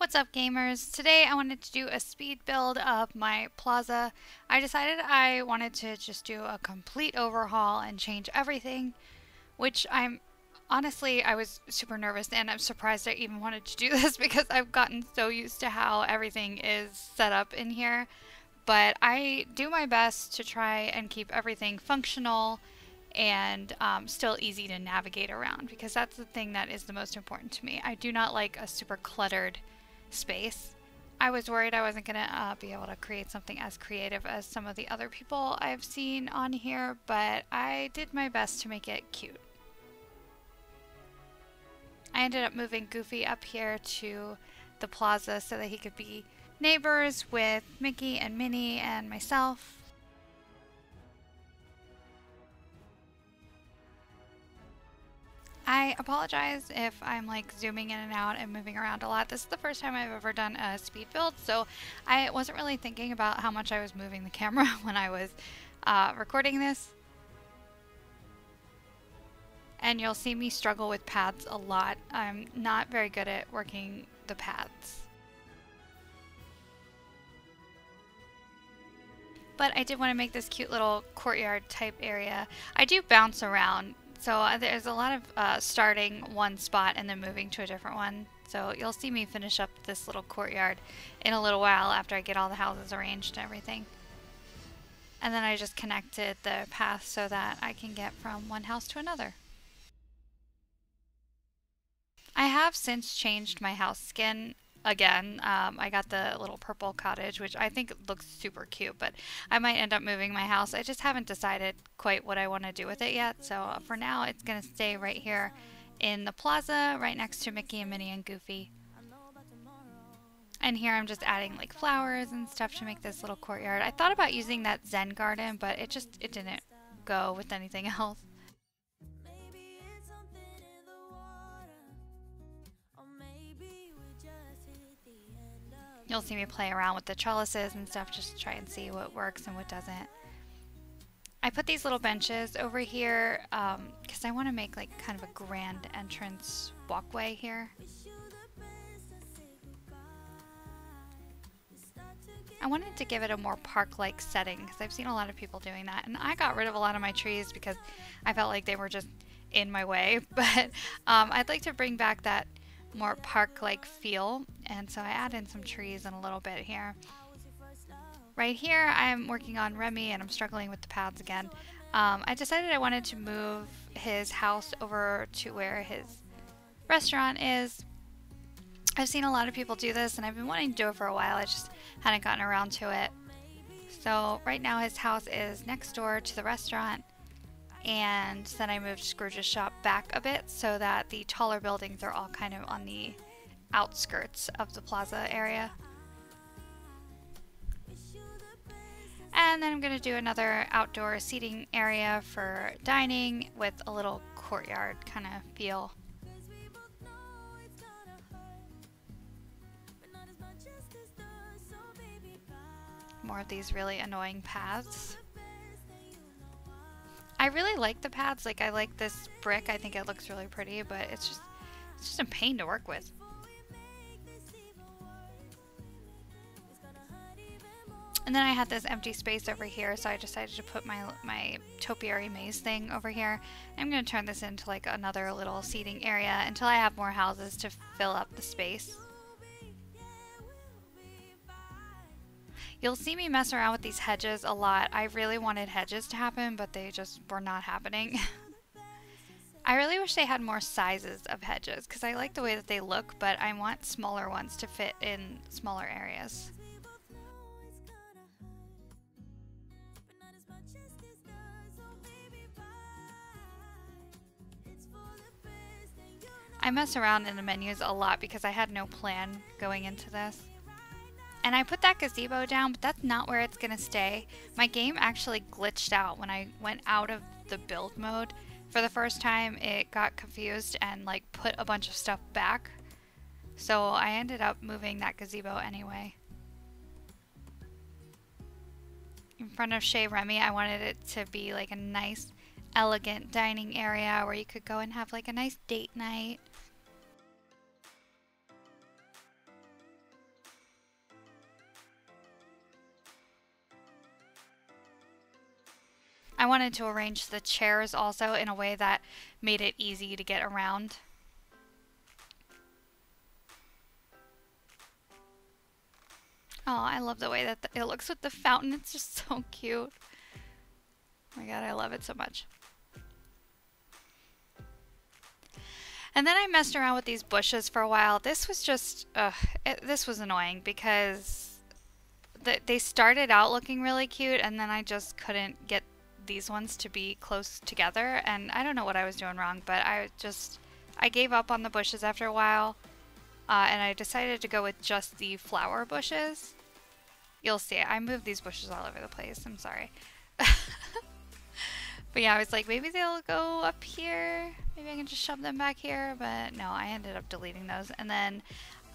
What's up, gamers? Today I wanted to do a speed build of my Plaza. I decided I wanted to just do a complete overhaul and change everything, which I was super nervous and I'm surprised I even wanted to do this because I've gotten so used to how everything is set up in here. But I do my best to try and keep everything functional and still easy to navigate around, because that's the thing that is the most important to me. I do not like a super cluttered space. I was worried I wasn't going to be able to create something as creative as some of the other people I've seen on here, but I did my best to make it cute. I ended up moving Goofy up here to the plaza so that he could be neighbors with Mickey and Minnie and myself. I apologize if I'm like zooming in and out and moving around a lot. This is the first time I've ever done a speed build, so I wasn't really thinking about how much I was moving the camera when I was recording this. And you'll see me struggle with paths a lot. I'm not very good at working the paths. But I did want to make this cute little courtyard type area. I do bounce around, so there's a lot of starting one spot and then moving to a different one. So you'll see me finish up this little courtyard in a little while after I get all the houses arranged and everything. And then I just connected the path so that I can get from one house to another. I have since changed my house skin again. I got the little purple cottage, which I think looks super cute, but I might end up moving my house. I just haven't decided quite what I want to do with it yet, so for now it's going to stay right here in the plaza, right next to Mickey and Minnie and Goofy. And here I'm just adding like flowers and stuff to make this little courtyard. I thought about using that Zen garden, but it didn't go with anything else. You'll see me play around with the trellises and stuff just to try and see what works and what doesn't. I put these little benches over here because I want to make like kind of a grand entrance walkway here. I wanted to give it a more park-like setting because I've seen a lot of people doing that, and I got rid of a lot of my trees because I felt like they were just in my way, but I'd like to bring back that more park-like feel, and so I add in some trees in a little bit here. Right here I'm working on Remy and I'm struggling with the paths again. I decided I wanted to move his house over to where his restaurant is. I've seen a lot of people do this and I've been wanting to do it for a while, I just hadn't gotten around to it. So right now his house is next door to the restaurant, and then I moved Scrooge's shop back a bit so that the taller buildings are all kind of on the outskirts of the plaza area. And then I'm going to do another outdoor seating area for dining with a little courtyard kind of feel. More of these really annoying paths. I really like the paths, like I like this brick, I think it looks really pretty, but it's just a pain to work with. And then I had this empty space over here, so I decided to put my topiary maze thing over here. I'm going to turn this into like another little seating area until I have more houses to fill up the space. You'll see me mess around with these hedges a lot. I really wanted hedges to happen, but they just were not happening. I really wish they had more sizes of hedges, because I like the way that they look, but I want smaller ones to fit in smaller areas. I mess around in the menus a lot because I had no plan going into this. And I put that gazebo down, but that's not where it's going to stay. My game actually glitched out when I went out of the build mode. For the first time, it got confused and like put a bunch of stuff back. So I ended up moving that gazebo anyway. In front of Chez Remy, I wanted it to be like a nice, elegant dining area where you could go and have like a nice date night. I wanted to arrange the chairs also in a way that made it easy to get around. Oh, I love the way that it looks with the fountain. It's just so cute. Oh my god, I love it so much. And then I messed around with these bushes for a while. This was just, this was annoying because they started out looking really cute, and then I just couldn't get these ones to be close together. And I don't know what I was doing wrong, but I gave up on the bushes after a while, and I decided to go with just the flower bushes. You'll see it. I moved these bushes all over the place. I'm sorry. But yeah, I was like, maybe they'll go up here. Maybe I can just shove them back here. But no, I ended up deleting those. And then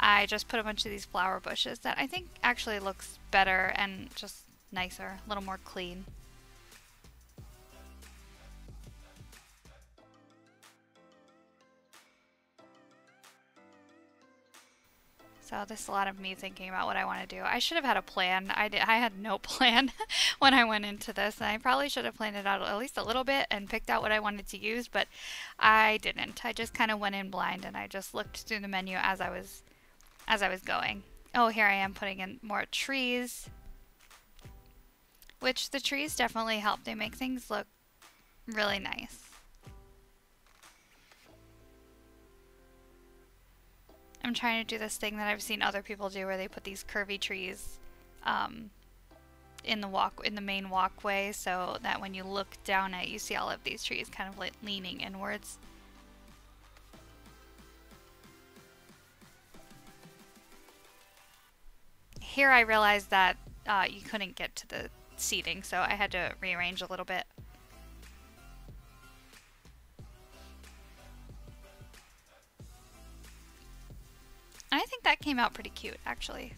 I just put a bunch of these flower bushes that I think actually looks better and just nicer, a little more clean. So this is a lot of me thinking about what I want to do. I should have had a plan. I had no plan when I went into this, and I probably should have planned it out at least a little bit and picked out what I wanted to use, but I didn't. I just kind of went in blind, and I just looked through the menu as I was going. Oh, here I am putting in more trees, which the trees definitely help. They make things look really nice. I'm trying to do this thing that I've seen other people do where they put these curvy trees in the main walkway, so that when you look down it, you see all of these trees kind of like leaning inwards. Here I realized that you couldn't get to the seating, so I had to rearrange a little bit. I think that came out pretty cute, actually.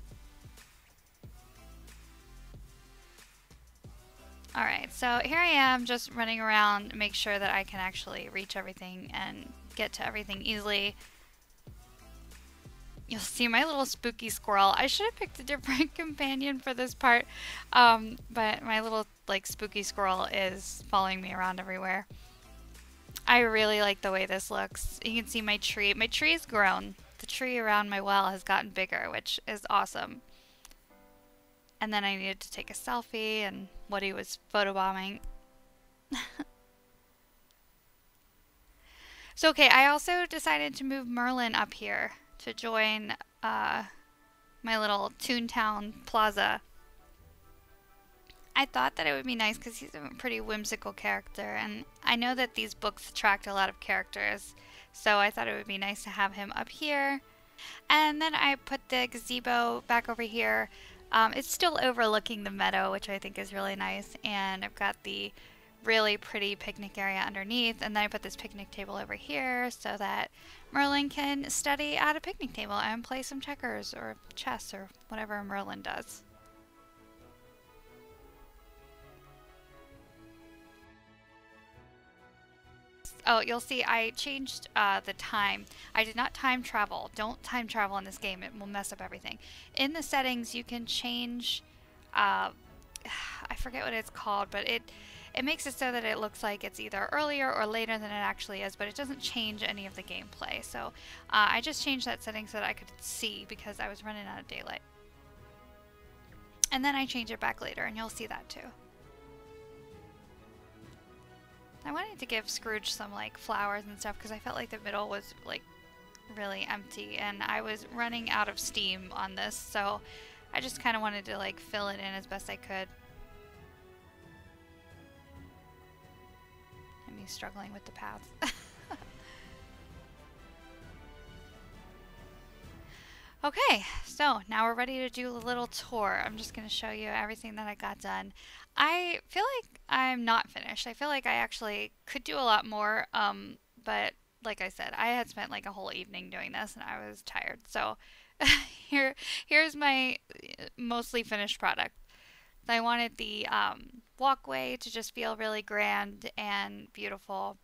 Alright, so here I am just running around, make sure that I can actually reach everything and get to everything easily. You'll see my little spooky squirrel. I should have picked a different companion for this part, but my little spooky squirrel is following me around everywhere. I really like the way this looks. You can see my tree. My tree's grown. The tree around my well has gotten bigger, which is awesome. And then I needed to take a selfie, and Woody was photobombing. So, okay, I also decided to move Merlin up here to join my little Toontown Plaza. I thought that it would be nice because he's a pretty whimsical character, and I know that these books attract a lot of characters. So I thought it would be nice to have him up here. And then I put the gazebo back over here. It's still overlooking the meadow, which I think is really nice. And I've got the really pretty picnic area underneath. And then I put this picnic table over here so that Merlin can study at a picnic table and play some checkers or chess or whatever Merlin does. Oh, you'll see I changed the time. I did not time travel. Don't time travel in this game. It will mess up everything. In the settings, you can change, I forget what it's called, but it makes it so that it looks like it's either earlier or later than it actually is, but it doesn't change any of the gameplay. So I just changed that setting so that I could see because I was running out of daylight. And then I change it back later, and you'll see that too. I wanted to give Scrooge some flowers and stuff because I felt like the middle was really empty and I was running out of steam on this, so I just kind of wanted to fill it in as best I could. And me struggling with the paths. Okay, so now we're ready to do a little tour. I'm just going to show you everything that I got done. I feel like I'm not finished. I feel like I actually could do a lot more, but like I said, I had spent a whole evening doing this and I was tired. So here's my mostly finished product. I wanted the walkway to just feel really grand and beautiful.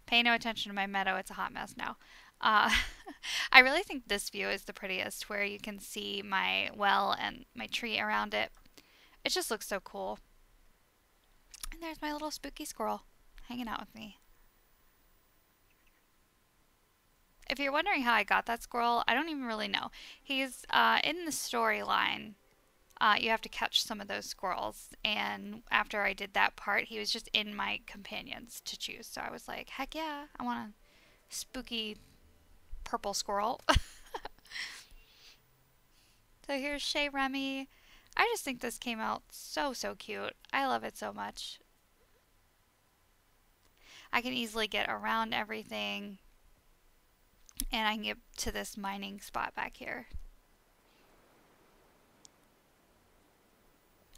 Pay no attention to my meadow, it's a hot mess now. I really think this view is the prettiest, where you can see my well and my tree around it. It just looks so cool. And there's my little spooky squirrel hanging out with me. If you're wondering how I got that squirrel, I don't even really know. He's in the storyline. You have to catch some of those squirrels, and after I did that part, he was just in my companions to choose. So I was like, heck yeah, I want a spooky purple squirrel. So here's Shea Remy. I just think this came out so cute. I love it so much. I can easily get around everything, and I can get to this mining spot back here.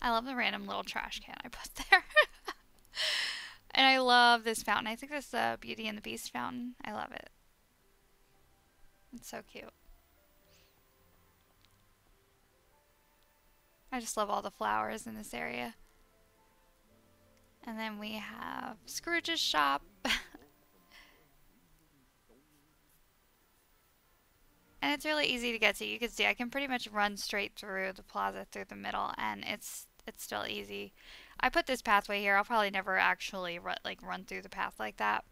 I love the random little trash can I put there. And I love this fountain. I think this is a Beauty and the Beast fountain. I love it. It's so cute. I just love all the flowers in this area. And then we have Scrooge's shop. And it's really easy to get to. You can see I can pretty much run straight through the plaza through the middle, and it's still easy. I put this pathway here. I'll probably never actually run through the path like that.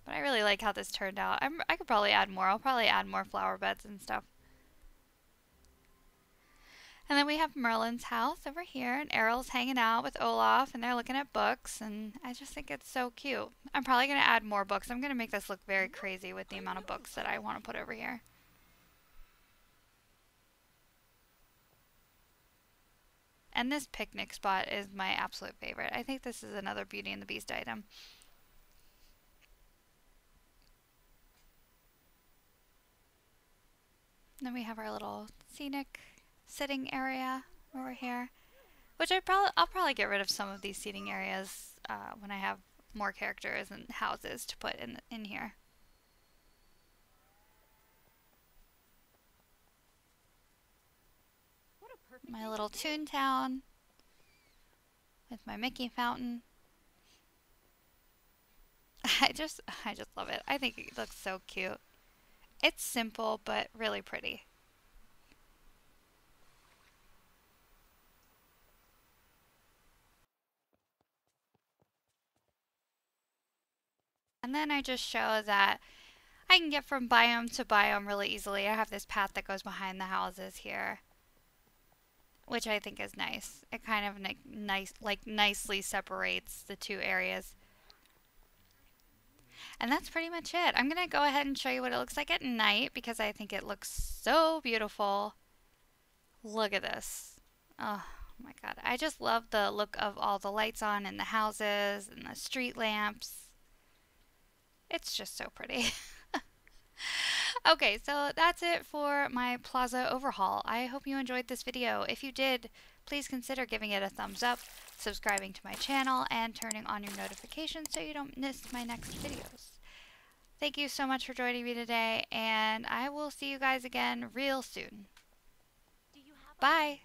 But I really like how this turned out. I could probably add more. I'll probably add more flower beds and stuff. And then we have Merlin's house over here, and Errol's hanging out with Olaf, and they're looking at books, and I just think it's so cute. I'm probably going to add more books. I'm going to make this look very crazy with the amount of books that I want to put over here. And this picnic spot is my absolute favorite. I think this is another Beauty and the Beast item. And then we have our little scenic sitting area over here, which I'll probably get rid of some of these seating areas when I have more characters and houses to put in here. My little Toontown with my Mickey fountain. I just love it. I think it looks so cute. It's simple but really pretty. And then I just show that I can get from biome to biome really easily. I have this path that goes behind the houses here, which I think is nice. It kind of nicely separates the two areas. And that's pretty much it. I'm going to go ahead and show you what it looks like at night because I think it looks so beautiful. Look at this. Oh my god. I just love the look of all the lights on in the houses and the street lamps. It's just so pretty. Okay, so that's it for my Plaza overhaul. I hope you enjoyed this video. If you did, please consider giving it a thumbs up, subscribing to my channel, and turning on your notifications so you don't miss my next videos. Thank you so much for joining me today, and I will see you guys again real soon. Bye!